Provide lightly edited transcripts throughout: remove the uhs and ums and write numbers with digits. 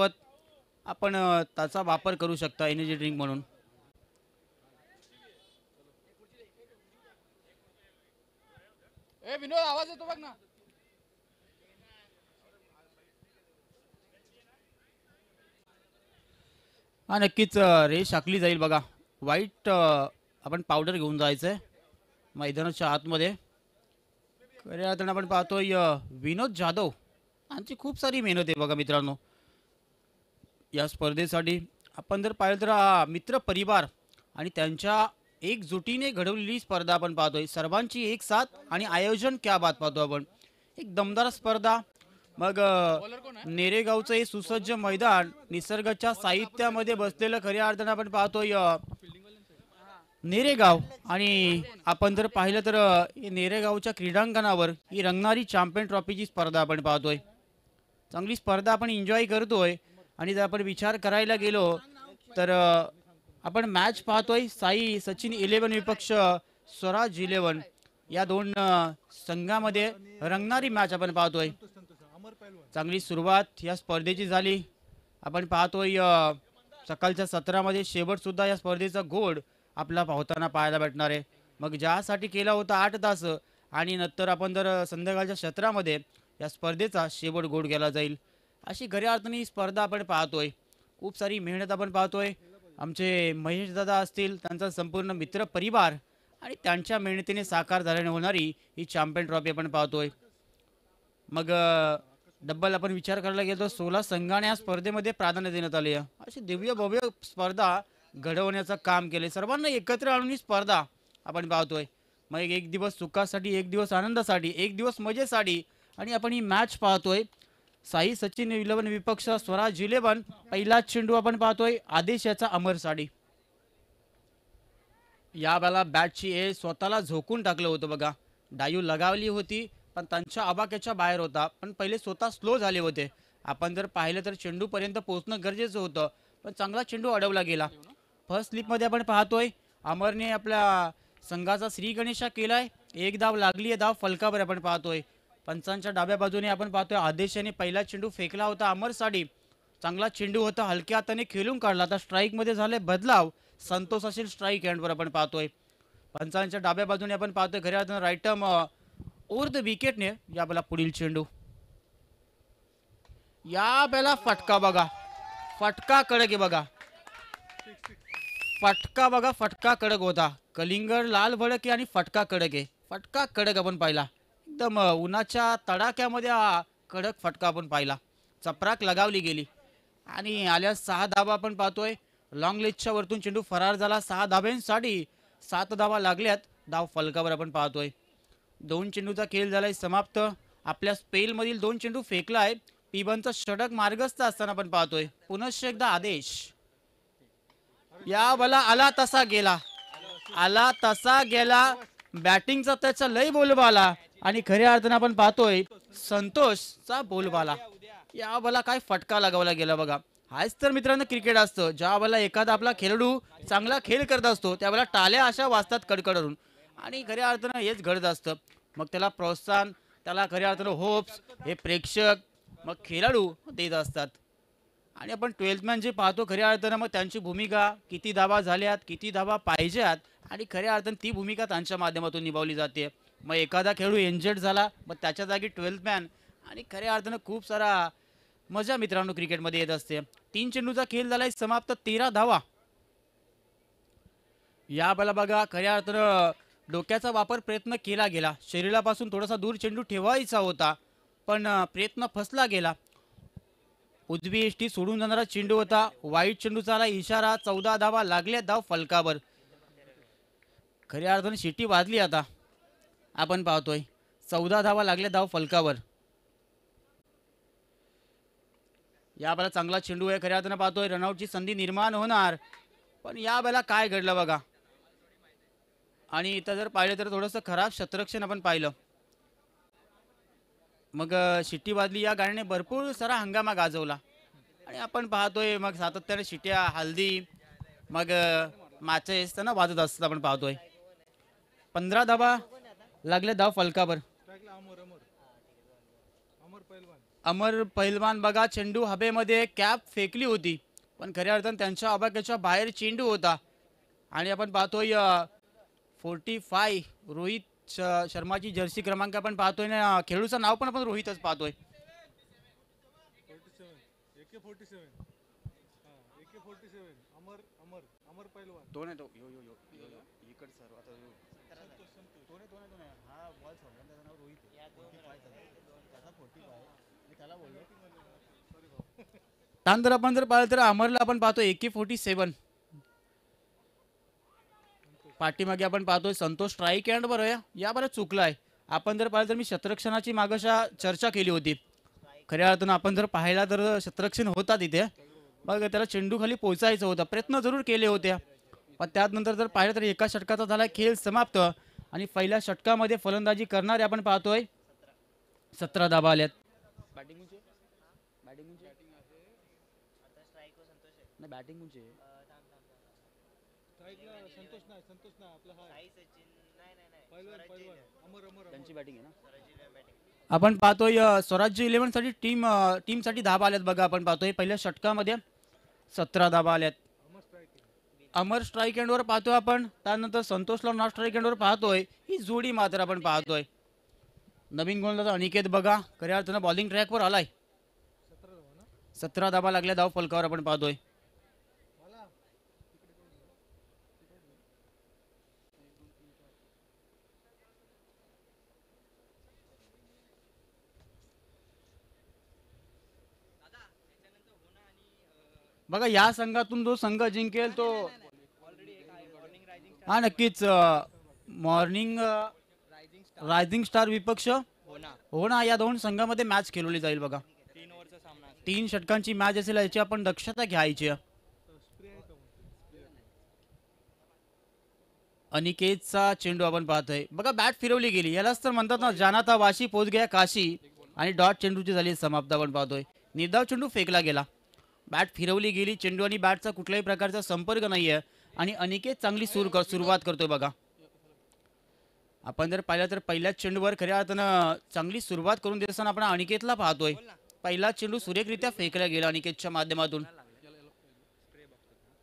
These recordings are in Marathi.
सोबत आपण त्याचा वापर करू शकता एनर्जी ड्रिंक म्हणून. विनोद आवाज येतो बघ ना. हा नक्कीच रेस आखली जाईल बघा. व्हाईट आपण पावडर घेऊन जायचंय मैदानाच्या आतमध्ये. खऱ्या अर्थानं आपण पाहतोय विनोद जाधव यांची खूप सारी मेहनत आहे बघा मित्रांनो या स्पर्धेसाठी. आपण जर पाहिलं तर हा मित्र परिवार आणि त्यांच्या एकजुटीने घडवलेली स्पर्धा आपण पाहतोय. सर्वांची एक साथ आणि आयोजन क्या बात पाहतो आपण. एक दमदार स्पर्धा. मग नेरेगावचं हे सुसज्ज मैदान निसर्गाच्या साहित्यामध्ये बसलेलं खऱ्या अर्थानं आपण पाहतोय नेरेगाव. आणि आपण जर पाहिलं तर नेरेगावच्या क्रीडांगणावर ही रंगणारी चॅम्पियन ट्रॉफीची स्पर्धा आपण पाहतोय. चांगली स्पर्धा आपण एन्जॉय करतोय. आणि जर आपण विचार करायला गेलो तर आपण मॅच पाहतोय साई सचिन 11 विपक्ष स्वराज 11 या दोन संघामध्ये रंगणारी मॅच आपण पाहतोय. चांगली सुरुवात या स्पर्धेची झाली. आपण पाहतोय सकाळच्या सत्रामध्ये शेवट सुद्धा या स्पर्धेचा गोड आपला पाहताना पाहायला भेटणार आहे. मग ज्यासाठी केला होता 8 तास आणि नंतर आपण जर संध्याकाळच्या सत्रामध्ये या स्पर्धेचा शेवट गोड केला जाईल अशी खऱ्या अर्थाने ही स्पर्धा आपण पाहतोय. खूप सारी मेहनत आपण पाहतोय. आमचे महेश दादा असतील त्यांचा संपूर्ण मित्र परिवार आणि त्यांच्या मेहनतीने साकार झाल्याने होणारी ही चॅम्पियन ट्रॉफी आपण पाहतोय. मग डब्बल आपण विचार करायला गेलो 16 संघाने या स्पर्धेमध्ये प्राधान्य देण्यात आले. अशी दिव्य भव्य स्पर्धा घडवण्याचं काम केले. सर्वांना एकत्र आणून ही स्पर्धा आपण पाहतोय. मग एक दिवस सुखासाठी, एक दिवस आनंदासाठी, एक दिवस मजेसाठी आणि आपण ही मॅच पाहतोय. साई सचिन 11 विपक्ष स्वराज 11. पहिला चेंडू आपण पाहतोय आदेश याचा अमरसाठी. या वेळेला बॅटची ए स्वतःला झोकून टाकलं होतं बघा. डायू लगावली होती पण त्यांच्या आबाक्याच्या बाहेर होता. पण पहिले स्वतः स्लो झाले होते. आपण जर पाहिलं तर चेंडू पर्यंत पोहोचणं गरजेचं होतं पण चांगला चेंडू अडवला गेला. फर्स्ट स्लिपमध्ये आपण पाहतोय अमरने आपल्या संघाचा श्री गणेशा केलाय. एक धाव लागली आहे. धाव फलकावर आपण पाहतोय. पंचांच्या डाव्या बाजूने आपण पाहतोय आदेशाने पहिला चेंडू फेकला होता अमरसाठी. चांगला चेंडू होता. हलक्या हाताने खेळून काढला. आता स्ट्राईक मध्ये झाले बदलाव. संतोष असेल स्ट्राईक हँडवर आपण पाहतोय. पंचांच्या डाव्या बाजूने आपण पाहतोय खऱ्या अर्थानं राईट आर्म ओव्हर द विकेटने या बेला पुढील चेंडू. या बेला फटका बघा. फटका कडक आहे बघा. फटका बघा. फटका कडक होता. कलिंगड लाल भडक आहे आणि फटका कडक आहे. फटका कडक आपण पाहिला. एकदम उन्हाच्या तडाख्यामध्ये हा कडक फटका आपण पाहिला. चपराक लगावली गेली आणि आल्या 6 धावा आपण पाहतोय. लॉंग लेजच्या वरतून चेंडू फरार झाला. 6 धाब्यांसाठी 7 धावा लागल्यात. धाव फलकावर आपण पाहतोय. 2 चेंडूचा खेळ झालाय समाप्त. आपल्या स्पेलमधील 2 चेंडू फेकलाय. पिबनचा षटक मार्गस्थ असताना आपण पाहतोय. पुनश्च एकदा आदेश. या बला आला तसा गेला. आला तसा गेला. बॅटिंगचा त्याचा लय बोलबाला आणि खऱ्या अर्थानं आपण पाहतोय संतोषचा बोलबाला. या बला काय फटका लगावला गेला बघा. हाच तर मित्रांनो क्रिकेट असतं. ज्या वेळेला एखादा आपला खेळाडू चांगला खेळ करत असतो त्यावेळेला टाळ्या अशा वाजतात कडकडून आणि खऱ्या अर्थानं हेच घडत असतं. मग त्याला प्रोत्साहन, त्याला खऱ्या अर्थानं होप्स हे प्रेक्षक मग खेळाडू देत असतात. आणि आपण 12th मॅन जे पाहतो खऱ्या अर्थानं मग त्यांची भूमिका किती धावा झाल्यात, किती धावा पाहिजेत आणि खऱ्या अर्थानं ती भूमिका त्यांच्या माध्यमातून निभावली जाते. मग एखादा खेळाडू इंजर्ड झाला मग त्याच्या जागी 12th मॅन आणि खऱ्या अर्थानं खूप सारा मजा मित्रांनो क्रिकेटमध्ये येत असते. 3 चेंडूचा खेळ झालाय समाप्त. 13 धावा. या बला बघा खऱ्या अर्थानं डोक्याचा वापर प्रयत्न केला गेला. शरीरापासून थोडासा दूर चेंडू ठेवायचा होता पण प्रयत्न फसला गेला. उजवी एष्टी सोडून जाणारा चेंडू होता. वाईट चेंडूचा आला इशारा. 14 धावा लागल्या. धाव फलकावर. खऱ्या अर्थानं शिटी वाजली. आता आपण पाहतोय 14 धावा लागल्या. धाव फलकावर. या बेला चांगला चेंडू आहे. खऱ्या अर्थानं पाहतोय रनआउटची संधी निर्माण होणार पण या बेला काय घडलं बघा. आणि इथं जर पाहिलं तर थोडंसं खराब शतरक्षण आपण पाहिलं. मग शिट्टी वाजली. या गाण्याने भरपूर सारा हंगामा गाजवला आणि आपण पाहतोय मग सातत्याने शिट्या हल्दी मग मॅचेस त्यांना वाजत असतात आपण पाहतोय. 15 धावा लागल्या. धाव फलकावर. अमर पैलवान बघा चेंडू हवेमध्ये कॅप फेकली होती पण खऱ्या अर्थानं त्यांच्या आवाक्याच्या बाहेर चेंडू होता आणि आपण पाहतोय 45 रोहित शर्माची जर्सी क्रमांक आपण पाहतोय ना खेळूचं नाव पण आपण रोहितच पाहतोय. दोन आहे तो यो यो यो यो यो इकड सर आता दोन आहे हा बॉल सोडला त्याचं नाव रोहित आहे. 45 त्याचा 45 मी त्याला बोललो त्यानंतर आपण जर पाहिलं तर अमरला आपण पाहतो AK-47 पाठीमागे आपण पाहतोय संतोष स्ट्राईक हँड बरं या बरं चुकलाय. आपण जर पाहिलं तर मी शतरक्षणाची मागाशा चर्चा केली होती खऱ्या अर्थानं आपण जर पाहिला तर शतरक्षण होता तिथे मग त्याला चेंडू खाली पोहोचायचं होतं प्रयत्न जरूर केले होते पण त्यानंतर जर पाहिलं तर एका षटकाचा झाला खेळ समाप्त आणि पहिल्या षटकामध्ये फलंदाजी करणारे आपण पाहतोय 17 धाबा आल्यात. आपण पाहतोय स्वराज्य 11 साठी टीम साठी धाबा आल्यात बघा. आपण पाहतोय पहिल्या षटकामध्ये 17 धाबा आल्यात. अमर स्ट्राईक हँडवर पाहतोय आपण त्यानंतर संतोषला नॉट स्ट्राईक हँडवर पाहतोय ही जोडी मात्र आपण पाहतोय. नवीन गोलंदाज अनिकेत बघा खऱ्या अर्थानं बॉलिंग ट्रॅकवर आलाय. 17 धाबा लागल्या धाव फलकावर आपण पाहतोय. बघा या संघातून जो संघ जिंकेल तो हा नक्कीच मॉर्निंग रायझिंग स्टार विपक्ष हो ना या दोन संघामध्ये मॅच खेळवली जाईल बघा. 3 षटकांची मॅच असेल याची आपण दक्षता घ्यायची. अनिकेतचा चेंडू आपण पाहतोय बघा बॅट फिरवली गेली यालाच तर म्हणतात ना जानाता वाशी पोच गया काशी आणि डॉट चेंडूची झाली समाप्त आपण पाहतोय. निर्धाव चेंडू फेकला गेला बॅट फिरवली गेली चेंडू आणि बॅटचा कुठल्याही प्रकारचा संपर्क नाहीये आणि अनिकेत चांगली सुरुवात करतोय बघा. आपण जर पाहिलं तर पहिल्याच चेंडूवर खऱ्या अर्थानं चांगली सुरुवात करून देत असताना आपण अनिकेतला पाहतोय. पहिला चेंडू सुरेखरित्या फेकला गेला अनिकेतच्या माध्यमातून.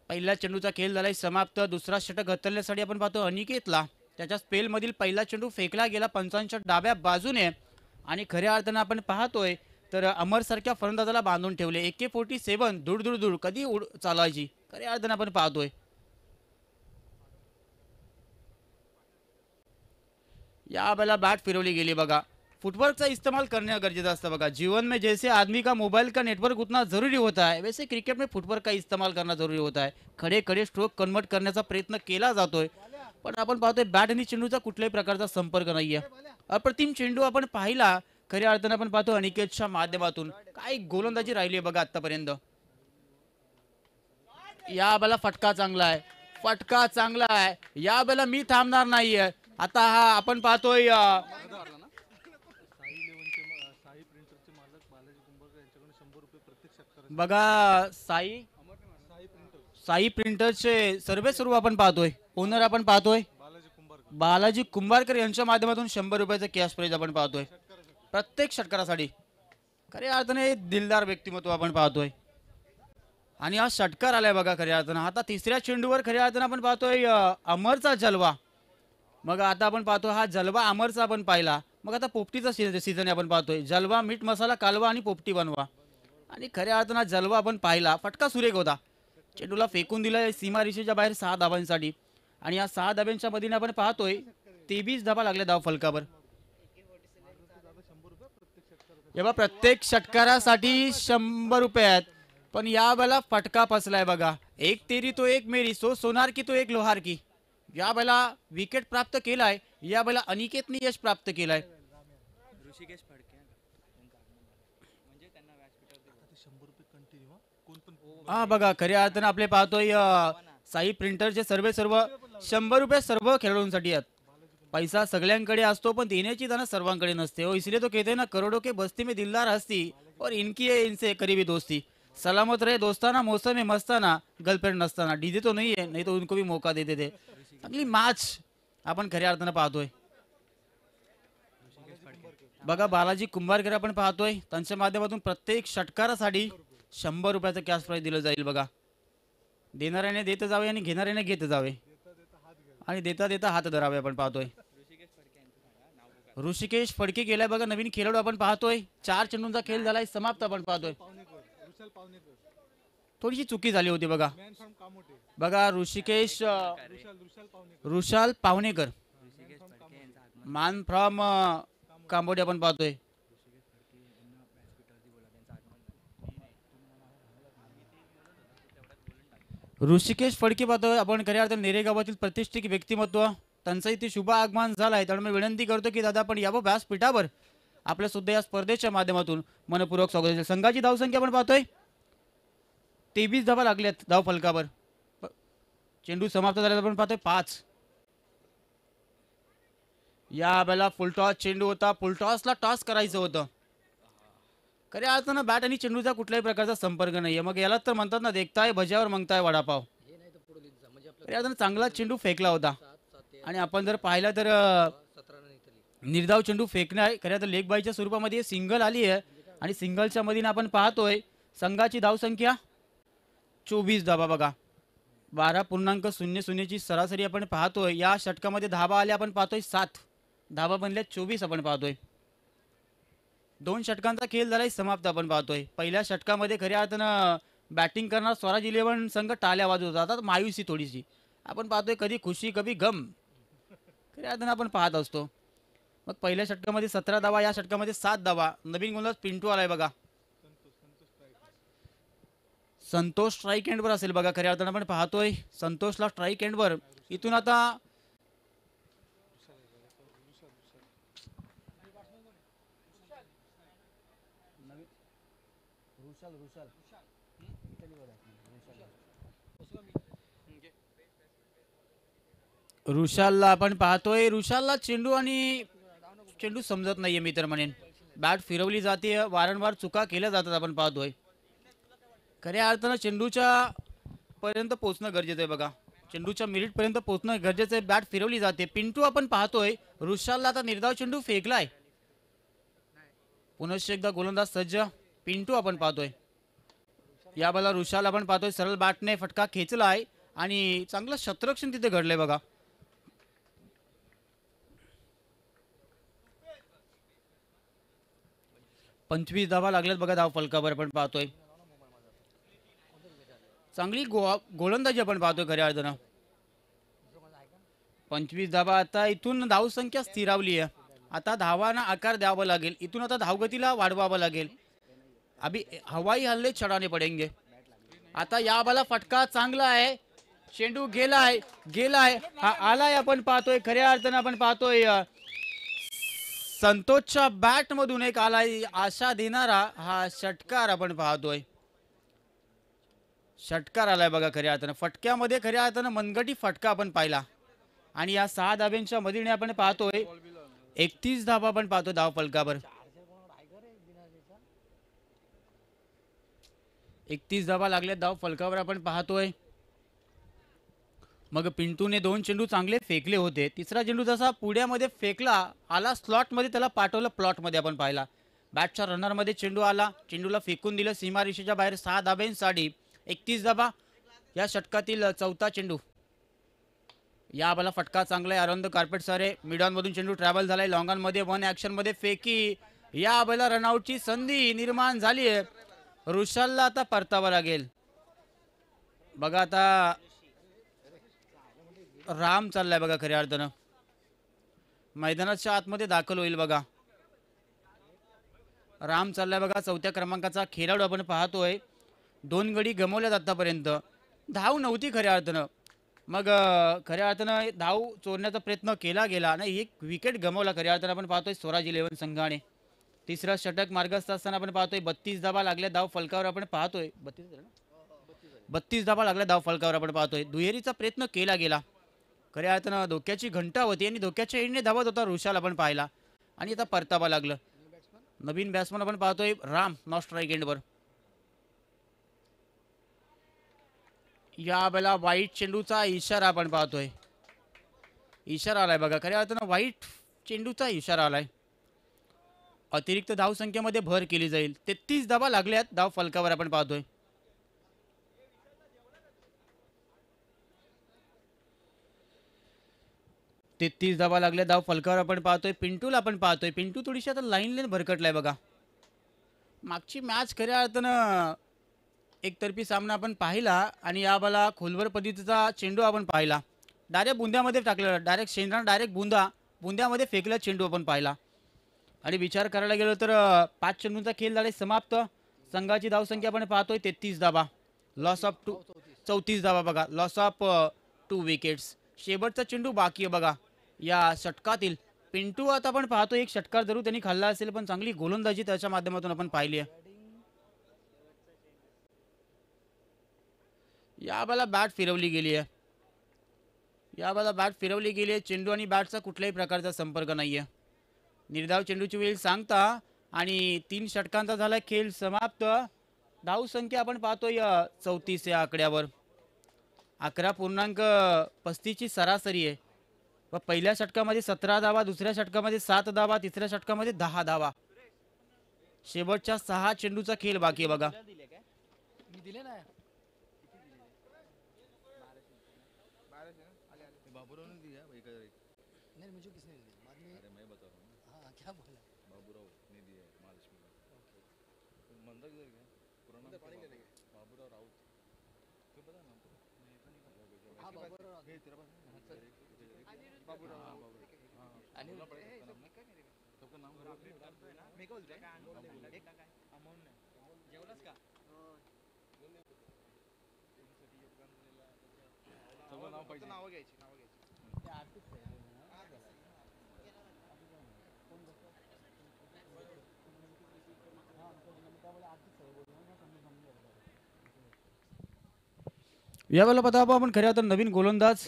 पहिल्या चेंडूचा खेळ झालाय समाप्त. दुसरा षटक हतरण्यासाठी आपण पाहतो अनिकेतला त्याच्या स्पेल मधील पहिला चेंडू फेकला गेला पंचांच्या डाव्या बाजूने आणि खऱ्या अर्थानं आपण पाहतोय तर अमर सारख्या फलंदाजाला बांधून ठेवले. AK-47 दूर दूर दूर कधी चालायची खऱ्या अर्थानं आपण पाहतोय. या वेळेला बॅट फिरवली गेली बघा. फुटवर्क का इस्तेमाल करने गरजेचं असतं बघा. जीवन में जैसे आदमी का मोबाइल का नेटवर्क उतना जरूरी होता है वैसे क्रिकेट में फुटवर्क का इस्तेमाल करना जरूरी होता है. खडे खडे स्ट्रोक कन्वर्ट करण्याचा प्रयत्न केला जातोय पण आपण पाहतोय बॅट आणि चेंडूचा कुठल्याही प्रकारचा संपर्क नाहीये. अप्रतिम चेंडू आपण पाहिला खऱ्या अर्थानं आपण पाहतो अनिकेतच्या माध्यमातून. काय गोलंदाजी राहिली बघा आतापर्यंत. या वेळेला फटका चांगला आहे या वेळेला मी थांबणार नाहीये. आता हा आपण पाहतोय बघा साई प्रिंटरचे सर्व आपण पाहतोय ओनर आपण पाहतोय बालाजी कुंभारकर यांच्या माध्यमातून 100 रुपयाचं कॅश प्राइज आपण पाहतोय प्रत्येक षटकारासाठी. खऱ्या अर्थाने दिलदार व्यक्तिमत्व आपण पाहतोय आणि हा षटकार आलाय बघा खऱ्या अर्थानं. आता तिसऱ्या चेंडूवर खऱ्या अर्थानं आपण पाहतोय अमरचा जलवा. मग आता आपण पाहतो हा जलवा अमरचा आपण पाहिला मग आता पोपटीचा सीझन आपण पाहतोय. जलवा मीठ मसाला कालवा आणि पोपटी बनवा आणि खऱ्या अर्थानं जलवा आपण पाहिला. फटका सुरेख होता चेंडूला फेकून दिला सीमा रेषेच्या बाहेर 6 धाबांसाठी आणि या 6 धाब्यांच्या मधीने आपण पाहतोय 23 धाबा लागल्या धाव फलकावर. जेव्हा प्रत्येक षटकारासाठी 100 रुपये आहेत पण या वेळेला फटका फसलाय बघा. एक तेरी तो एक मेरी सो सोनार की तो एक लोहार की. या वेळेला विकेट प्राप्त केलाय या वेळेला अनिकेतने यश प्राप्त केलाय. हा बघा खऱ्या अर्थानं आपले पाहतोय साई प्रिंटरचे सर्व 100 रुपये सर्व खेळाडूंसाठी आहेत. पैसा सगळ्यांकडे असतो पण देण्याची जाणं सर्वांकडे नसते हो. इसलिए तो कहते हैं ना करोड़ों के बस्ती में दिलदार हस्ती और इनकी है इनसे करीबी दोस्ती. सलामत रहे दोस्ताना मौसम में मस्ताना गर्लफ्रेंड नसताना. डीजे तो नहीं है नहीं तो उनको भी मौका देते थे. चांगली मॅच आपण खऱ्या अर्थानं पाहतोय. बघा बालाजी कुंभारकर आपण पाहतोय, त्यांच्या माध्यमातून प्रत्येक षटकारासाठी 100 रुपयाचं कॅश प्राइज दिलं जाईल बघा. देणाऱ्याने देत जावे आणि घेणाऱ्याने घेत जावे आणि देता देता हात धरावे आपण पाहतोय. ऋषिकेश फडके गेलाय बघा, नवीन खेळाडू आपण पाहतोय. 4 चेंडूंचा खेळ झालाय समाप्त आपण पाहतोय. थोडीशी चुकी झाली होती बघा. बघा ऋषिकेश ऋषाल पावणेकर मान फ्रॉम कांबोडी आपण पाहतोय. ऋषिकेश फडके पाहतोय आपण, खऱ्या अर्थाने नेरे गावातील प्रतिष्ठित व्यक्तिमत्व, त्यांचं इथे शुभ आगमन झालंय. त्यामुळे मी विनंती करतो की दादा आपण यावं व्यासपीठावर, आपल्या सुद्धा या स्पर्धेच्या माध्यमातून मनपूर्वक स्वागत आहे. संघाची धावसंख्या आपण पाहतोय 23 धावा लागल्यात धाव फलकावर. चेंडू समाप्त झाल्यावर आपण पाहतोय 5. या वेळेला फुलटॉस चेंडू होता, फुलटॉसला टॉस करायचं होतं. खऱ्या अर्थानं बॅट आणि चेंडूचा कुठल्याही प्रकारचा संपर्क नाहीये. मग याला तर म्हणतात ना, देखताय भज्यावर मागताय वडापाव. खऱ्या अर्थानं चांगला चेंडू फेकला होता आणि आपण जर पाहिलं तर निर्धाव चेंडू फेकणे आहे. खऱ्या तर लेग बायच्या स्वरूपामध्ये सिंगल आली आहे आणि सिंगलच्या मधीने आपण पाहतोय संघाची धावसंख्या 24 धावा बघा. 12.00 ची सरासरी आपण पाहतोय. या षटकामध्ये धावा आल्या आपण पाहतोय 7, धावा बनल्या 24 आपण पाहतोय. 2 षटकांचा खेळ झालाय समाप्त आपण पाहतोय. पहिल्या षटकामध्ये खऱ्या अर्थानं बॅटिंग करणार स्वराज 11 संघ टाळ्या वाजवत होता. आता मायुसी थोडीशी आपण पाहतोय, कधी खुशी कधी गम खऱ्या अर्थानं आपण पाहत असतो. मग पहिल्या षटकामध्ये 17 धावा, या षटकामध्ये 7 धावा. नवीन गोलंदाज पिंटू आलाय बघा. संतोष स्ट्राईक एंडवर असेल बघा. खऱ्या अर्थानं आपण पाहतोय संतोषला स्ट्राईक एंडवर. इथून आता ऋषालला आपण पाहतोय. ऋषालला चेंडू आणि चेंडू समजत नाहीये मी तर म्हणेन. बॅट फिरवली जाते, वारंवार चुका केल्या जातात आपण पाहतोय. खऱ्या अर्थानं चेंडूच्या पर्यंत पोहोचणं गरजेचं आहे बघा. चेंडूच्या मिनिट पर्यंत पोहोचणं गरजेचं आहे. बॅट फिरवली जाते. पिंटू आपण पाहतोय. ऋषालला आता निर्धाव चेंडू फेकलाय. पुनश्च एकदा गोलंदाज सज्ज. पिंटू आपण पाहतोय. या बाला ऋषाल आपण पाहतोय सरळ बॅटने फटका खेचलाय आणि चांगलं शतरक्षण तिथे घडलंय बघा. पंचवीस धावा लागल्यात बघा धाव फलकावर आपण पाहतोय. चांगली गोलंदाजी आपण पाहतोय खऱ्या अर्थानं. 25 धावा. आता इथून धावसंख्या स्थिरावली आहे. आता धावांना आकार द्यावा लागेल. इथून आता धावगतीला वाढवावं लागेल. अभी हवाई हल्ले चढाने पडेंगे. आता या बाला फटका चांगला आहे. चेंडू गेलाय गेलाय हा आलाय आपण पाहतोय. खऱ्या अर्थानं आपण पाहतोय संतोषच्या बॅट मधून एक आलाय आशा देणारा हा षटकार आपण पाहतोय. षटकार आलाय बघा खऱ्या अर्थानं. फटक्यामध्ये खऱ्या अर्थानं मनगटी फटका आपण पाहिला आणि या 6 धाब्यांच्या मधीने आपण पाहतोय 31 धावा आपण पाहतोय धाव फलकावर. 31 धावा लागल्या धाव फलकावर आपण पाहतोय. मग पिंटूने 2 चेंडू चांगले फेकले होते. तिसरा चेंडू जसा पुढ्यामध्ये फेकला आला स्लॉट मध्ये, त्याला पाठवलं प्लॉट मध्ये आपण पाहिला. बॅटच्या रनर मध्ये चेंडू आला, चेंडूला फेकून दिलं सीमारेषेच्या बाहेर. 6 धाब्यांसाठी 31 धावा. या षटकातील 4था चेंडू. या बाला फटका चांगला आहे. अरविंद कार्पेट सारे मिडॉन मधून चेंडू ट्रॅव्हल झालाय लॉंगॉन मध्ये. 1 ऍक्शन मध्ये फेकी. या बाला रनआउटची संधी निर्माण झाली आहे. ऋषालला आता परतावा लागेल बघा. आता राम चाललाय बघा खऱ्या अर्थानं. मैदानाच्या आतमध्ये दाखल होईल बघा. राम चाललाय बघा. 4थ्या क्रमांकाचा खेळाडू आपण पाहतोय. 2 गडी गमावल्यात आतापर्यंत. धाव नव्हती खऱ्या अर्थानं. मग खऱ्या अर्थानं धाव चोरण्याचा प्रयत्न केला गेला नाही. एक विकेट गमावला खऱ्या अर्थानं आपण पाहतोय स्वराज 11 संघाने. तिसरा षटक मार्गस्थ असताना आपण पाहतोय 32 धावा लागल्या धाव फलकावर आपण पाहतोय. 32 धावा लागल्या धाव फलकावर आपण पाहतोय. दुहेरीचा प्रयत्न केला गेला. खऱ्या अर्थानं धोक्याची घंटा होती आणि धोक्याच्या एंडने धावत होता ऋषाल आपण पाहिला आणि आता परतावा लागलं. नवीन बॅट्समन आपण पाहतोय राम नॉट स्ट्राईक एंडवर. या वेळेला वाईट चेंडूचा इशारा आपण पाहतोय. इशारा आलाय बघा खऱ्या अर्थानं वाईट चेंडूचा इशारा आलाय. अतिरिक्त धावसंख्येमध्ये भर केली जाईल. 33 धावा लागल्यात धाव फलकावर आपण पाहतोय. तेहतीस धावा लागल्या धाव फलकावर आपण पाहतोय. पिंटूला आपण पाहतोय. पिंटू थोडीशी आता लाईन भरकटलाय बघा. मागची मॅच खऱ्या अर्थानं एकतर्फी सामना आपण पाहिला आणि या बाला खोलवर पद्धतीचा चेंडू आपण पाहिला. डायरेक्ट बुंद्यामध्ये टाकलेला, डायरेक्ट शेंडा डायरेक्ट बुंद्यामध्ये फेकला चेंडू आपण पाहिला. आणि विचार करायला गेलो तर 5 चेंडूंचा खेळ झाला समाप्त. संघाची धावसंख्या आपण पाहतोय 33 धावा, लॉस ऑफ 2, 34 धावा बघा, लॉस ऑफ 2 विकेट्स. शेवटचा चेंडू बाकी आहे बघा या षटकातील. पिंटू आता आपण पाहतो एक षटकार जरूर त्यांनी खाल्ला असेल, पण चांगली गोलंदाजी त्याच्या माध्यमातून आपण पाहिली आहे. या बाला बॅट फिरवली गेली आहे. या बाला बॅट फिरवली गेली आहे. चेंडू आणि बॅटचा कुठल्याही प्रकारचा संपर्क नाही आहे. निर्धाव चेंडूची वेळ सांगता आणि 3 षटकांचा झाला खेळ समाप्त. धावसंख्या आपण पाहतोय 34 या आकड्यावर. 11.35 ची सरासरी आहे. व पहिल्या षटकामध्ये 17 धावा, दुसऱ्या षटकामध्ये 7 धावा, तिसऱ्या षटकामध्ये 10 धावा. शेवटच्या 6 चेंडूचा खेळ बाकी आहे बघा. यावेळेला पता आपण खऱ्या तर नवीन गोलंदाज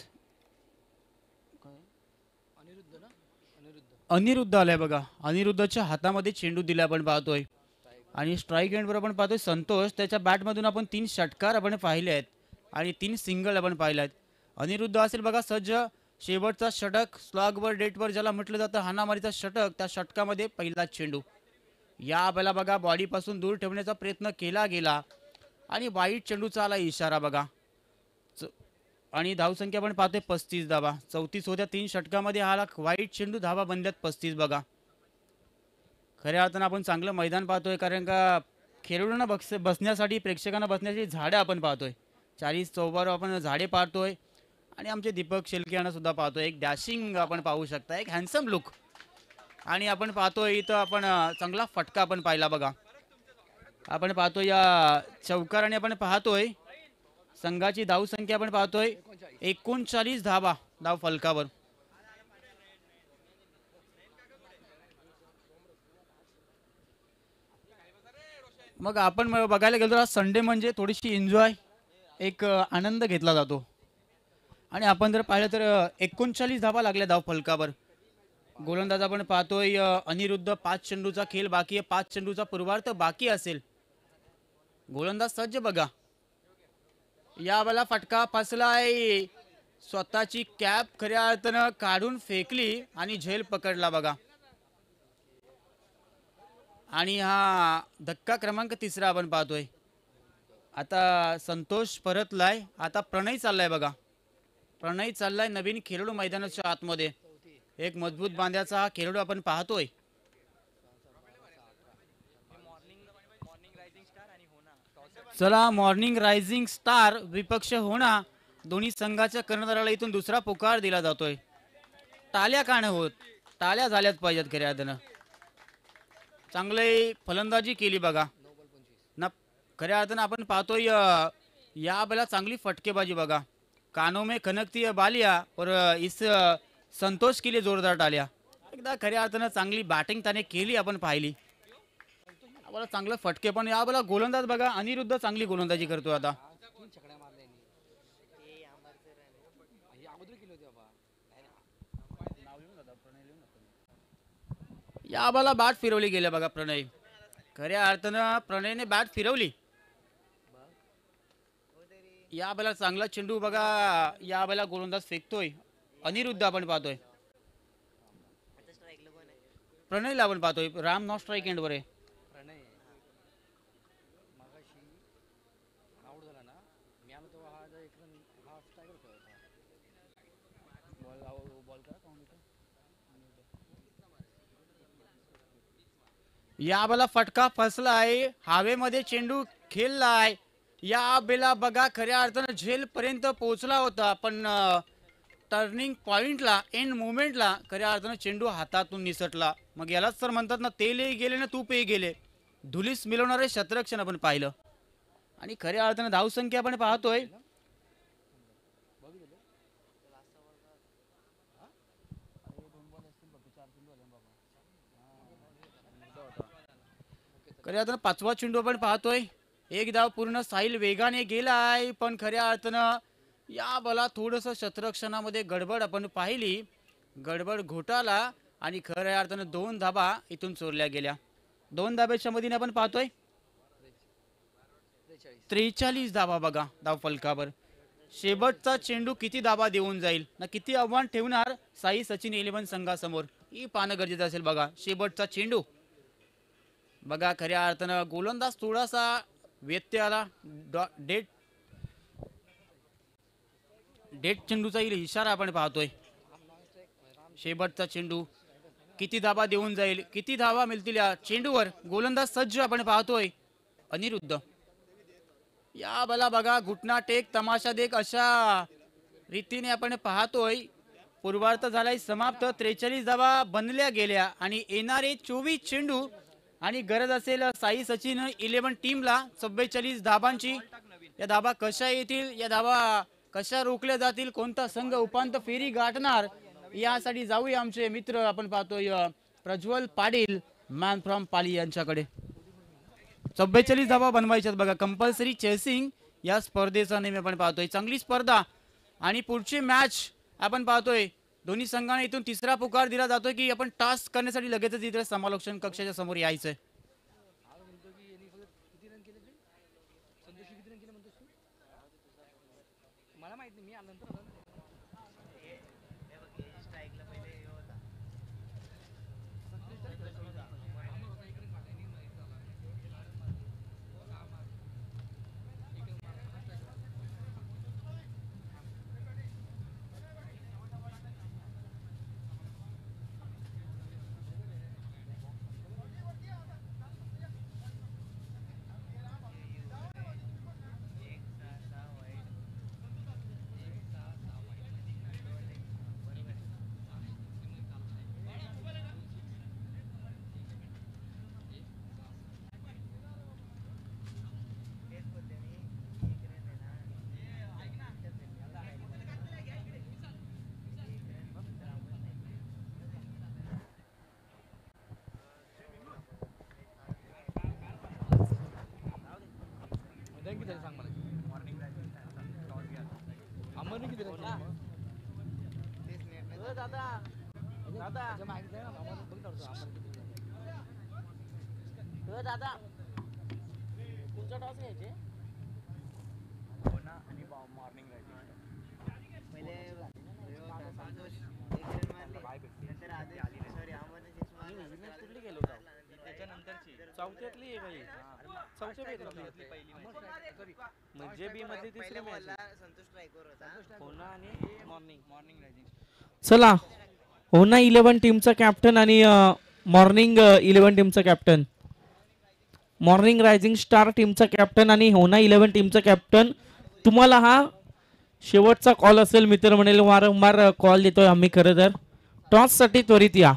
अनिरुद्ध आलाय बघा. अनिरुद्धच्या हातामध्ये चेंडू दिला आपण पाहतोय आणि स्ट्राईक एंडवर आपण पाहतोय संतोष. त्याच्या बॅटमधून आपण 3 षटकार आपण पाहिले आहेत आणि 3 सिंगल आपण पाहिले आहेत. अनिरुद्ध असेल बघा सज्ज. शेवटचा षटक स्लॉगवर डेटवर ज्याला म्हटलं जातं हाणामारीचा षटक, त्या षटकामध्ये पहिला चेंडू. या बेला बघा बॉडीपासून दूर ठेवण्याचा प्रयत्न केला गेला आणि वाईट चेंडूचा आला इशारा बघा. आणि धावसंख्या आपण पाहतोय 35 धावा. 34 होत्या 3 षटकामध्ये. हा वाईट चेंडू, धावा बनल्यात 35 बघा. खऱ्या अर्थानं आपण चांगलं मैदान पाहतोय, कारण का खेळाडूंना बसण्यासाठी, प्रेक्षकांना बसण्यासाठी झाडं आपण पाहतोय. 40 चौबार आपण झाडे पाहतोय आणि आमचे दीपक शेलके यांना सुद्धा पाहतोय. एक डॅशिंग आपण पाहू शकता, एक हँडसम लुक. आणि आपण पाहतोय इथं आपण चांगला फटका आपण पाहिला बघा. आपण पाहतोय या चौकाराने आपण पाहतोय संघाची धावसंख्या आपण पाहतोय 39 धावा धाव फलकावर. मग आपण बघायला गेलो आज संडे म्हणजे थोडीशी एन्जॉय, एक आनंद घेतला जातो. आणि आपण जर पाहिलं तर 39 धावा लागल्या धाव फलकावर. गोलंदाज आपण पाहतोय अनिरुद्ध. 5 चेंडूचा खेळ बाकी आहे. 5 चेंडूचा पूर्वार्ध बाकी असेल. गोलंदाज सज्ज बघा. या बाला फटका फसलाय. स्वतःची कॅप खऱ्या अर्थानं काढून फेकली आणि झेल पकडला बघा. आणि हा धक्का क्रमांक 3 आपण पाहतोय. आता संतोष परतलाय. आता प्रणय चाललाय बघा. प्रणय चाललाय नवीन खेळाडू मैदानाच्या आतमध्ये. एक मजबूत बांध्याचा हा खेळाडू आपण पाहतोय. चला मॉर्निंग रायझिंग स्टार विपक्ष होणा दोन्ही संघाच्या कर्णधाराला इथून दुसरा पुकार दिला जातोय. टाळ्या का नाही होत? टाळ्या झाल्याच पाहिजेत खऱ्या अर्थानं. चांगली फलंदाजी केली बघा ना. खऱ्या अर्थानं आपण पाहतोय या बेला चांगली फटकेबाजी बघा. कानों में खनकती है बालिया और इस संतोष के लिए जोरदार टाळ्या. एकदा खऱ्या अर्थानं चांगली बॅटिंग त्याने केली आपण पाहिली. आम्हाला चांगलं फटके पण. या बेला गोलंदाज बघा अनिरुद्ध चांगली गोलंदाजी करतो आता. या बाला बॅट फिरवली गेली बघा प्रणय. खऱ्या अर्थानं प्रणयने बॅट फिरवली. या बाला चांगला चेंडू बघा. या बाला गोलंदाज फेकतोय अनिरुद्ध आपण पाहतोय. प्रणयला आपण पाहतोय. राम नॉट स्ट्राईक एंडवर आहे. या बाला फटका फसलाय. हवेमध्ये चेंडू खेळलाय. या बेला बघा खऱ्या अर्थानं झेल पर्यंत पोहोचला होता, पण टर्निंग पॉइंटला एंड मुवमेंटला खऱ्या अर्थानं चेंडू हातातून निसटला. मग यालाच तर म्हणतात ना, तेलही गेले ना तूपही गेले. धुलीस मिळवणारे शतरक्षण आपण पाहिलं. आणि खऱ्या अर्थानं धावसंख्या आपण पाहतोय. खऱ्या अर्थानं 5वा चेंडू आपण पाहतोय. एक धाव पूर्ण साहिल वेगाने गेलाय, पण खऱ्या अर्थानं या बला थोडस शतरक्षणामध्ये गडबड आपण पाहिली. गडबड घोटाला आणि खऱ्या अर्थानं 2 धाबा इथून चोरल्या गेल्या. 2 धाब्याच्या मधीने आपण पाहतोय 43 धाबा बघा धाव फलकावर. शेवटचा चेंडू किती धाबा देऊन जाईल ना, किती आव्हान ठेवणार साई सचिन 11 संघासमोर, ही पाहणं गरजेचं असेल. बघा शेवटचा चेंडू बघा खऱ्या अर्थानं गोलंदाज थोडासा व्यत्यय आला. डेट चेंडूचा इशारा आपण पाहतोय. शेवटचा चेंडू किती धाबा देऊन जाईल, किती धावा मिळतील या चेंडूवर. गोलंदाज सज्ज आपण पाहतोय. अनिरुद्ध या बला बघा घुटना टेक तमाशा देख अशा रीतीने आपण पाहतोय. पूर्वार्ध झालाय समाप्त. 43 धावा बनल्या गेल्या आणि येणारे 24 चेंडू आणि गरज असेल साई सचिन 11 टीमला 44 धाबांची. या धाबा कशा येतील, या धाबा कशा रोखल्या जातील, कोणता संघ उपांत्य फेरी गाठणार, यासाठी जाऊया आमचे मित्र आपण पाहतोय प्रज्वल पाटील मॅन फ्रॉम पाली यांच्याकडे. 44 धाबा बनवायच्यात बघा. कंपल्सरी चेसिंग या स्पर्धेचा नेहमी आपण पाहतोय. चांगली स्पर्धा आणि पुढची मॅच आपण पाहतोय. दोन्ही संघांना इथून तिसरा पुकार दिला जातोय की आपण टास्क करण्यासाठी लगेचच इथे समालोचन कक्षाच्या समोर यायचंय. चला होना 11 टीमचा कॅप्टन आणि मॉर्निंग 11 टीमचा कॅप्टन, मॉर्निंग रायझिंग स्टार टीमचा कॅप्टन आणि होना 11 टीमचा कॅप्टन, तुम्हाला हा शेवटचा कॉल असेल. मित्र म्हणेल वारंवार कॉल देतोय आम्ही. खरं तर टॉस साठी त्वरित या.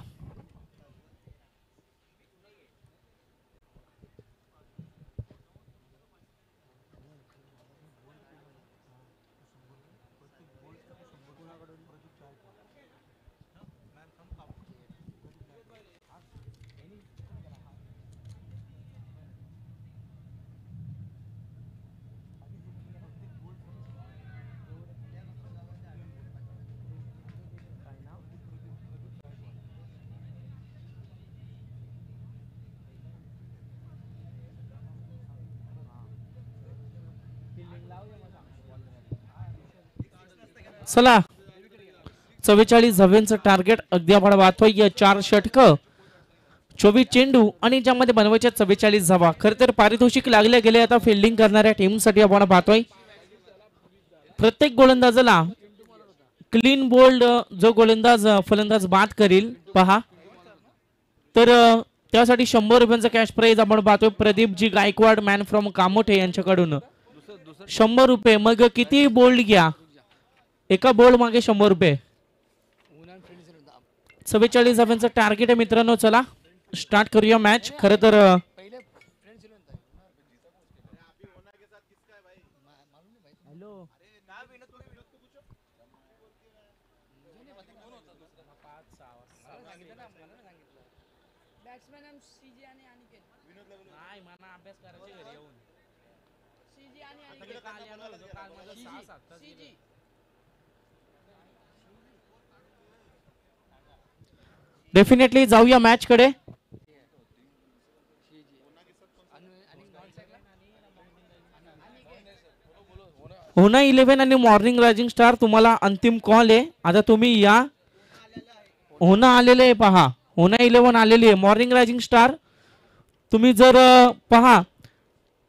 चला 44 धाव्यांचं टार्गेट अगदी आपण वाहतोय. 4 षटक 24 चेंडू आणि ज्यामध्ये बनवायच्या 44 धावा. खर तर पारितोषिक लागले गेले आता फिल्डिंग करणाऱ्या टीमसाठी आपण पाहतोय. प्रत्येक गोलंदाजाला क्लीन बोल्ड जो गोलंदाज फलंदाज बाद करील पहा तर त्यासाठी 100 रुपयांचा कॅश प्राइज आपण पाहतोय. प्रदीपजी गायकवाड मॅन फ्रॉम कामोठे यांच्याकडून 100 रुपये. मग किती बोल्ड घ्या, एका बोल्ड मागे 100 रुपये. 44 धाव्यांचं टार्गेट आहे मित्रांनो. चला स्टार्ट करूया मॅच. खरं तर डेफिनेटली जाऊया मॅच कडे. होना 11 आणि मॉर्निंग रायझिंग स्टार तुम्हाला अंतिम कॉल आहे. आता तुम्ही या. होना आलेले आहे पहा. होना 11 आलेली आहे. मॉर्निंग रायझिंग स्टार तुम्ही जर पहा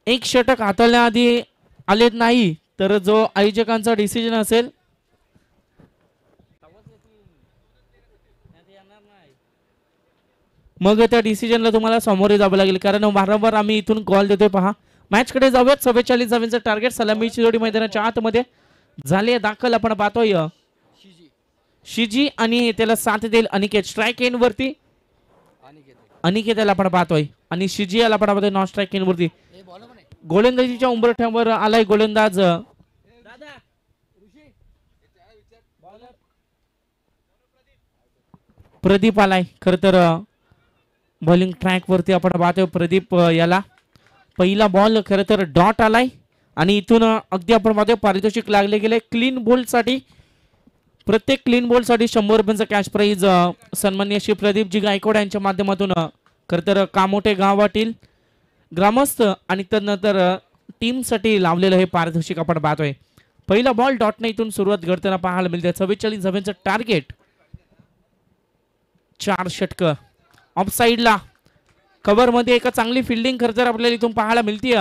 एक षटक हाताळण्याआधी आले नाही तर जो आयोजकांचा डिसिजन असेल मग त्या डिसिजनला तुम्हाला सामोरे जावं लागेल. कारण वारंवार आम्ही इथून कॉल देतोय पहा. मॅच कडे जाऊयात. 44 धावांचं टार्गेट. सलामीची जोडी मैदानाच्या आतमध्ये झाले दाखल. आपण पाहतोय शिजी आणि त्याला साथ देईल अनिकेत. स्ट्राईक एंड वरती अनिकेत आपण पाहतोय आणि शिजी याला आपण पाहतोय नॉन स्ट्राईक एंड वरती. गोलंदाजीच्या उंबरठ्यावर आलाय गोलंदाज प्रदीप आलाय. खर तर बॉलिंग ट्रॅक वरती आपण पाहतोय प्रदीप याला पहिला बॉल खर तर डॉट आलाय आणि इथून अगदी आपण पाहतोय पारितोषिक लागले गेले. क्लीन बोल्ड साठी प्रत्येक क्लीन बोल्ड साठी 100 रुपयांचा कॅश प्राइज सन्माननीय श्री प्रदीपजी गायकवाड यांच्या माध्यमातून खर तर कामोठे गावातील ग्रामस्थ आणि त्यानंतर टीम साठी लावलेलं हे पारितोषिक आपण पाहतोय. पहिला बॉल डॉटने इथून सुरुवात करताना पाहायला मिळते. 44 धावांचं टार्गेट. 4 षटक ऑफ साइडला कव्हर मध्ये एक चांगली फिल्डिंग खरं तर आपल्याला इथून पाहायला मिळते.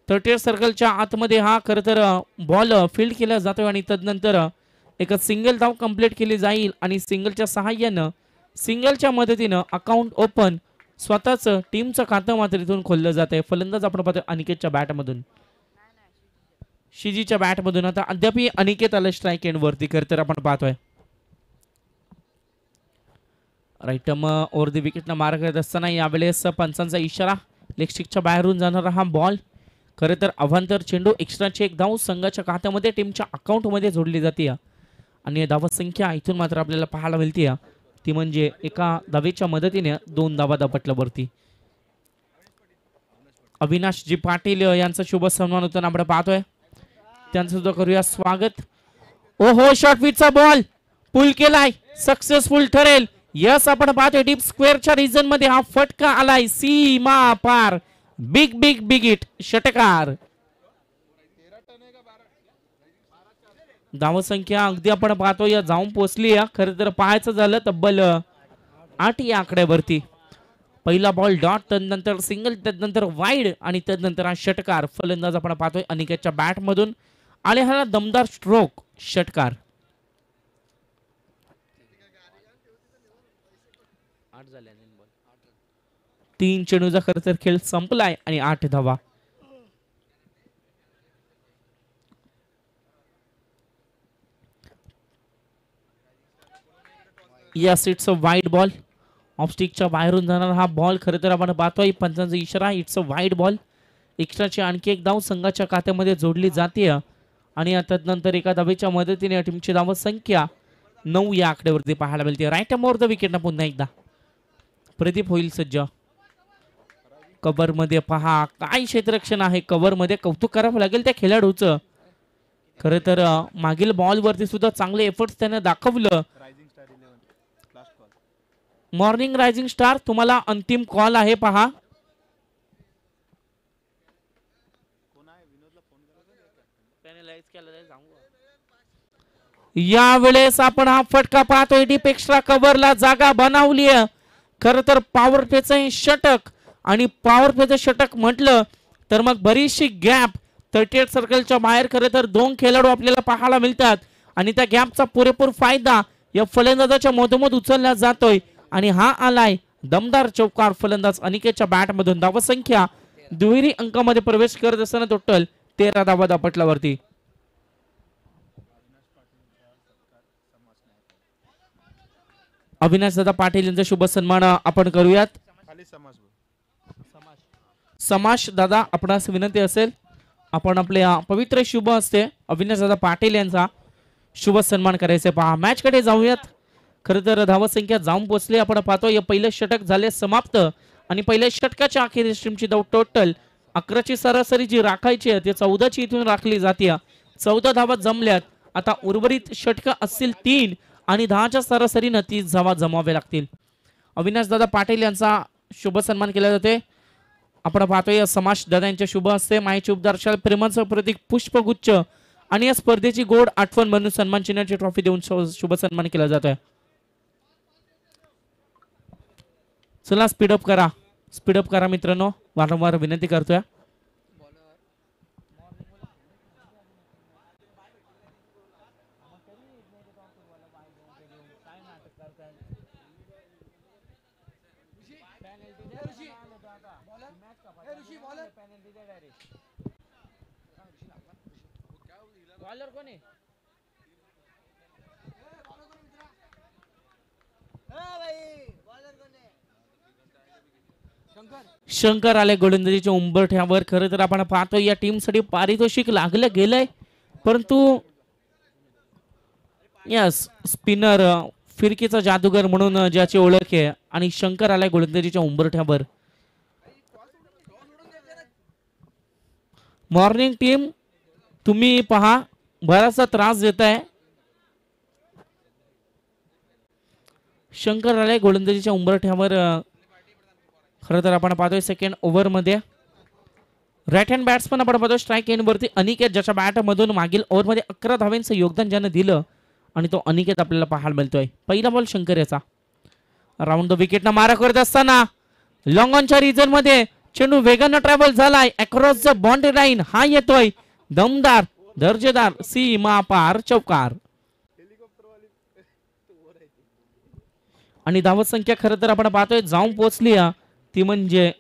30 सर्कलच्या आतमध्ये हा खरं तर बॉल फील्ड केला जातोय आणि तदनंतर एक सिंगल धाव कंप्लीट केली जाईल आणि सिंगलच्या सहाय्यानं सिंगलच्या मदतीनं अकाउंट ओपन स्वतःच टीमचं खातं मात्र इथून खोललं जात आहे. फलंदाज आपण पाहतोय अनिकेतच्या बॅटमधून शिजीच्या बॅटमधून. आता अद्याप अनिकेत आलं स्ट्राईक एंड वरती खरं तर आपण पाहतोय. राईट ओव्हर द विकेटला मार करत असताना यावेळेस पंचांचा इशारा. लेग स्टिकच्या बाहेरून जाणारा हा बॉल खरं तर अवांतर चेंडू. एक्स्ट्राची एक धाव संघाच्या खात्यामध्ये टीमच्या अकाउंटमध्ये जोडली जाते आणि धावा संख्या इथून मात्र आपल्याला पाहायला मिळते ती म्हणजे एका धावेच्या मदतीने 2 धावा दापटल्या वरती. अविनाशजी पाटील यांचा शुभ सन्मान होताना आपण पाहतोय. त्यांचं सुद्धा करूया स्वागत. ओहो शॉर्ट पिचचा बॉल पुल केलाय. सक्सेसफुल ठरेल. यस आपण पाहतोय डीप स्क्वेअरच्या रिजन मध्ये हा फटका आलाय. सीमा पार. बिग बिग बिग इट षटकार. धावसंख्या अगदी आपण पाहतोय या जाऊन पोहोचली. खरं तर पाहायचं झालं तब्बल 8 या आकड्यावरती. पहिला बॉल डॉट त्यानंतर सिंगल त्यानंतर वाईड आणि त्यानंतर हा षटकार. फलंदाज आपण पाहतोय अनिकेतच्या बॅट मधून आणि हा दमदार स्ट्रोक षटकार. 3 चेंडूचा खरं तर खेळ संपलाय आणि 8 धावा. Yes it's a wide ball. Off स्टिकच्या बाहेरून जाणारा हा बॉल खरं तर आपण पाहतोय पंचांचा इशारा. It's a wide ball. एक्स्ट्राची आणखी एक धाव संघाच्या खात्यामध्ये जोडली जाते आणि त्यानंतर एका धावेच्या मदतीने टीमची धाव संख्या 9 या आकड्यावरती पाहायला मिळते. राईट ओव्हर द विकेटना पुन्हा एकदा प्रदीप होईल सज्ज. कव्हर मध्ये पहा काय क्षेत्ररक्षण आहे. कव्हर मध्ये कौतुक करावं लागेल त्या खेळाडूचं. खरं तर मागील बॉल वरती सुद्धा चांगले एफर्ट्स त्याने दाखवलं. मॉर्निंग रायझिंग स्टार तुम्हाला अंतिम कॉल आहे पहा. यावेळेस आपण हा फटका पाहतोय. डीप एक्स्ट्रा कव्हरला जागा बनवली खरं तर पॉवर प्लेचं हे षटक आणि पॉवर प्लेचं षटक म्हटलं तर मग बरीचशी गॅप 38 सर्कलच्या बाहेर खरं तर 2 खेळाडू आपल्याला पाहायला मिळतात आणि त्या गॅपचा पुरेपूर फायदा या फलंदाजाच्या मधोमध उचलला जातोय आणि हा आलाय दमदार चौकार फलंदाज अनिकेतच्या बॅटमधून. धावसंख्या दुहेरी अंकामध्ये प्रवेश करत असताना टोटल 13 धावा दापटल्यावरती. अविनाश दादा पाटील यांचा शुभ सन्मान आपण करूयात. समाज दादा आपणास विनंती असेल आपण आपल्या पवित्र शुभ असते अविनाश दादा पाटील यांचा शुभ सन्मान करायचे. पहा मॅच कडे जाऊयात. खरं तर धावसंख्या जाऊन पोहोचली. आपण पाहतो या पहिलं षटक झाले समाप्त आणि पहिल्या षटकाच्या अखेरीस टीमची धाव टोटल 11ची सरासरी जी राखायची आहे ती 14ची इथून राखली जाते. 14 धावा जमल्यात. आता उर्वरित षटक असतील 3 आणि 10च्या सरासरीनं 30 धावा जमावे लागतील. अविनाश दादा पाटील यांचा शुभ सन्मान केला जाते. आपण पाहतोय समाज दादा यांच्या शुभ हस्ते मायेचे उपदार प्रेमाचं प्रतीक पुष्पगुच्छ आणि या स्पर्धेची गोड आठवण म्हणून सन्मान चिन्हाची ट्रॉफी देऊन शुभ सन्मान केला जातोय. चला स्पीडअप करा मित्रांनो, वारंवार विनंती करतोय. शंकर आले गोलंदाजीच्या उंबरठ्यावर. खरं तर आपण पाहतो या टीम साठी पारितोषिक लागलं गेलंय परंतु यस स्पिनर फिरकीचा जादूगर म्हणून ज्याची ओळख आहे आणि शंकर आलाय गोलंदाजीच्या उंबरठ्यावर. मॉर्निंग टीम तुम्ही पहा बराचसा त्रास देताय. शंकर आलाय गोलंदाजीच्या उंबरठ्यावर. खरं तर आपण पाहतोय सेकंड ओव्हर मध्ये राईट हँड बॅट्समन आपण पाहतोय स्ट्राईक एंड वरती अनिकेत, ज्याच्या बॅट मधून मागील ओव्हर मध्ये 11 धावांचं योगदान ज्यानं दिलं आणि तो अनिकेत आपल्याला पाहायला मिळतोय. पहिला बॉल शंकर याचा. राऊंड द विकेटना मारा करत असताना लॉंग ऑनच्या रिजन मध्ये चेंडू वेगानं ट्रॅव्हल झालाय अक्रॉस द बाउंड्री लाईन. हा येतोय दमदार दर्जेदार सीमा पार चौकार आणि धावत संख्या खरं तर आपण पाहतोय जाऊन पोहोचली ती म्हणजे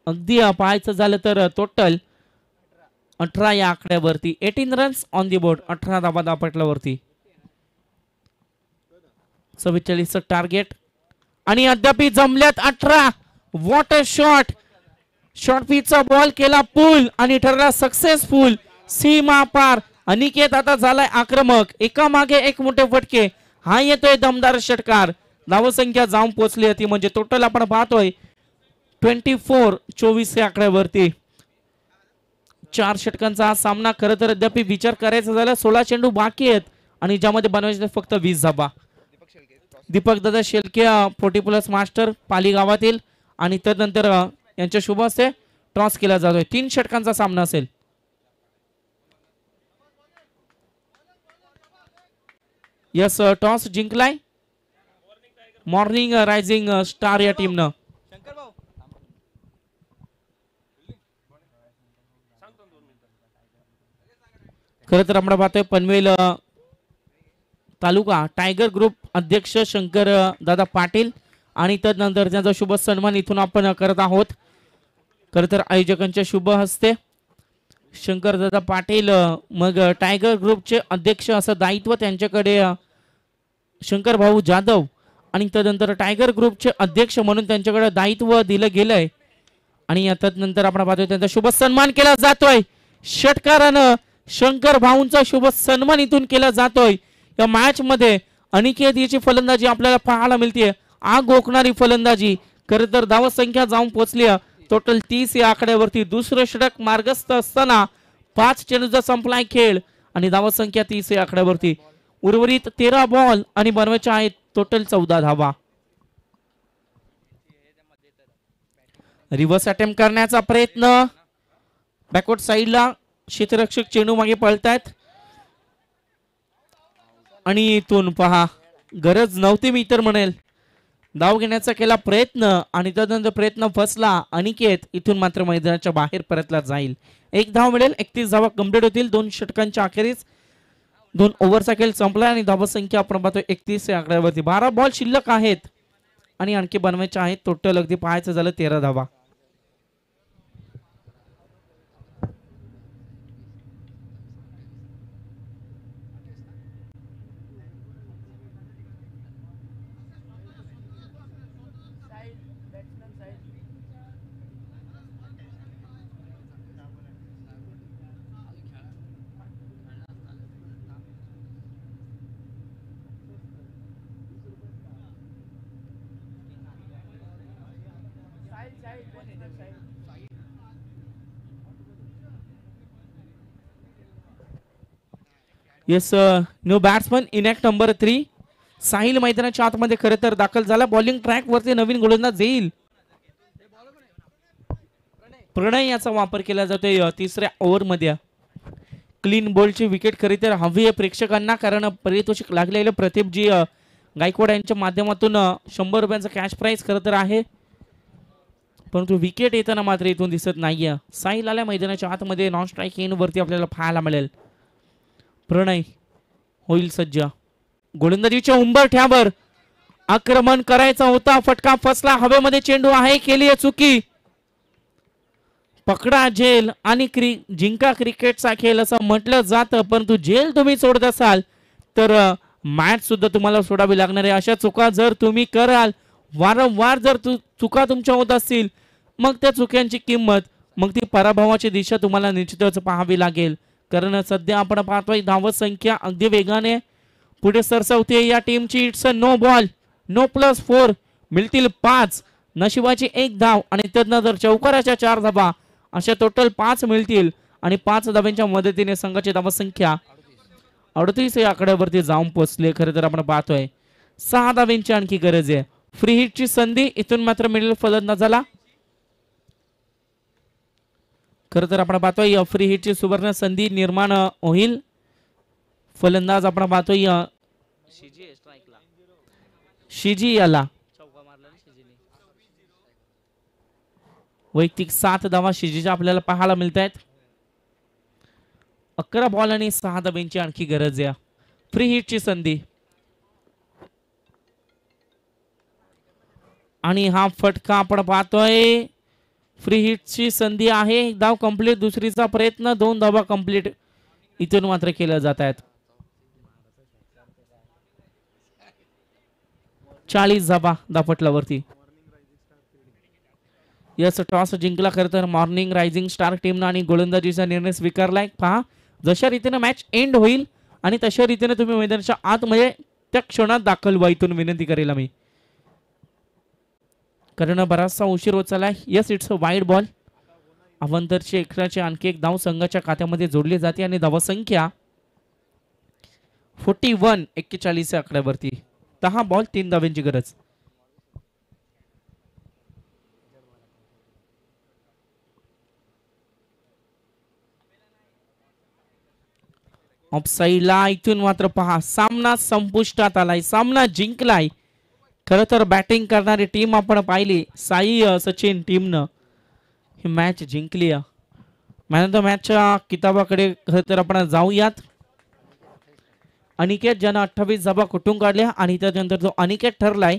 अगदी पाहायचं झालं तर टोटल 18 या आकड्यावरती. 18 रन्स ऑन दी बोर्ड. 18 धावा दापटल्यावरती. 44 टार्गेट आणि अद्याप जमल्यात 18. What a shot. शॉर्ट पिचचा बॉल केला पूल आणि ठरला सक्सेसफुल. सीमा पार. अनिकेत आता झालाय आक्रमक. एका मागे एक मोठे फटके. हा येतोय दमदार षटकार. धावसंख्या जाऊन पोहोचली होती म्हणजे टोटल आपण पाहतोय 24 या आकड्यावरती. 4 षटकांचा हा सामना. खरं तर अद्याप विचार करायचा झाला 16 चेंडू बाकी आहेत आणि ज्यामध्ये बनवायचे फक्त 20 धावा. दीपक दादा शेलके 40+ मास्टर पाली गावातील आणि त्यानंतर यांच्या शुभ हस्ते टॉस केला जातोय. 3 षटकांचा सामना असेल. यस टॉस जिंकलाय मॉर्निंग रायझिंग स्टार या टीमनं. खरं तर आपण पाहतोय पनवेल तालुका टायगर ग्रुप अध्यक्ष शंकर दादा पाटील आणि त्यानंतर त्यांचा शुभ सन्मान इथून आपण करत आहोत. खरं तर आयोजकांच्या शुभ हस्ते शंकर दादा पाटील मग टायगर ग्रुपचे अध्यक्ष असं दायित्व त्यांच्याकडे शंकर भाऊ जाधव आणि त्यानंतर टायगर ग्रुपचे अध्यक्ष म्हणून त्यांच्याकडे दायित्व दिलं गेलंय आणि त्यानंतर आपण पाहतोय त्यांचा शुभ सन्मान केला जातोय. षटकारानं शंकर भाऊंचा शुभ सन्मान इथून केला जातोय. या मॅच मध्ये अनिकेत याची फलंदाजी आपल्याला पाहायला मिळते. आग ओकणारी फलंदाजी. खरं तर धाव संख्या जाऊन पोहोचली टोटल 30 या आकड्यावरती. दुसरं षटक मार्गस्थ असताना 5 चेंडूचा संपलाय खेळ आणि धाव संख्या 30 या आकड्यावरती. उर्वरित 13 बॉल आणि बनवायचे आहेत टोटल 14 धावा. रिव्हर्स अटेम्प्ट करण्याचा प्रयत्न. बॅकवर्ड साइडला क्षेत्ररक्षक चेंडू मागे पळतायत आणि इथून पहा गरज नव्हती मी तर म्हणेल धाव घेण्याचा केला प्रयत्न आणि त्यानंतर प्रयत्न फसला. अनिकेत इथून मात्र मैदानाच्या बाहेर परतला जाईल. एक धाव मिळेल. 31 धावा कंप्लीट होतील. 2 षटकांच्या अखेरीस 2 ओव्हरचा खेळ संपला आणि धावसंख्या आपण पाहतोय 31 या आकड्यावरती. 12 बॉल शिल्लक आहेत आणि आणखी बनवायचे आहेत. टोटल अगदी पाहायचं झालं 13 धावा. Yes new batsman enact number 3 Sahil मैदानाच्या आतमध्ये खरं तर दाखल झाला. बॉलिंग ट्रॅक वरती नवीन गोलंदाज येईल. प्रणय याचा वापर केला जातोय तिसऱ्या ओव्हर मध्ये. क्लीन बॉलची विकेट खरी तर हवी आहे प्रेक्षकांना, कारण पारितोषिक लागलेलं प्रदीपजी गायकवाड यांच्या माध्यमातून 100 रुपयांचा कॅश प्राइज खरं तर आहे, परंतु विकेट येताना मात्र इथून दिसत नाहीये. साहिल आल्या मैदानाच्या आतमध्ये. नॉन स्ट्राईक इन वरती आपल्याला पाहायला मिळेल. प्रणय होईल सज्ज. गोलंदाजीच्या उंबरठ्यावर आक्रमण करायचा होता. फटका फसला. हवेमध्ये चेंडू आहे. केली आहे चुकी. पकडा जेल आणि जिंका क्रिकेटचा खेळ असं म्हटलं जातं, परंतु जेल तुम्ही सोडत असाल तर मॅच सुद्धा तुम्हाला सोडावी लागणार आहे. अशा चुका जर तुम्ही कराल, वारंवार जर चुका तुमच्या होत असतील, मग त्या चुक्यांची किंमत, मग ती पराभवाची दिशा तुम्हाला निश्चितच पाहावी लागेल. कारण सध्या आपण पाहतोय धावत संख्या अगदी वेगाने पुढे सरसावते या टीमची. It's a no ball, no +4. मिळतील 5. नशिबाची 1 धाव आणि त्यानंतर चौकाराच्या 4 धावा, अशा टोटल 5 मिळतील आणि 5 धावांच्या मदतीने संघाची धाव संख्या 38 या आकड्यावरती जाऊन पोहोचले. खरं तर आपण पाहतोय 6 धावांची आणखी गरज आहे. फ्री हिटची संधी इथून मात्र मिळेल फलंदाजाला. खरं तर आपण पाहतोय फ्री हिटची सुवर्ण संधी निर्माण होईल. फलंदाज आपण पाहतोय शिजी याला. वैयक्तिक 7 धावा शिजीच्या आपल्याला पाहायला मिळत आहेत. 11 बॉल आणि 6 धावांची आणखी गरज आहे. फ्री हिटची संधी आणि हा फटका आपण पाहतोय. फ्री हिटची संधी आहे. 1 धाव कंप्लीट. दुसरीचा प्रयत्न. 2 धावा कंप्लीट इथून मात्र केल्या जात आहेत. 40 धावा दापटलावरती. यस, टॉस जिंकला खरं तर मॉर्निंग रायझिंग स्टार टीमनं आणि गोलंदाजीचा निर्णय स्वीकारलाय. पहा जशा रीतीने मॅच एंड होईल आणि तशा रीतीने तुम्ही मैदानाच्या आतमध्ये त्या क्षणात दाखल व्हा, इथून विनंती करेल आम्ही, कारण बराचसा उशीर होत चाललाय. Yes, it's a wide ball. अवंतरची एकराची आणखी 1 धाव संघाच्या खात्यामध्ये जोडली जाते आणि धावसंख्या 41 आकड्यावरती. 10 बॉल 3 धावांची गरज. ऑफसाईडला इथून मात्र पहा सामना संपुष्टात आलाय. सामना जिंकलाय. खरं तर बॅटिंग करणारी टीम आपण पाहिली, साई सचिन टीमनं ही मॅच जिंकली. मॅन ऑफ द मॅचच्या किताबाकडे खरं तर आपण जाऊयात. अनिकेत ज्यानं 28 धावा कुठून काढल्या आणि त्यानंतर जो अनिकेत ठरलाय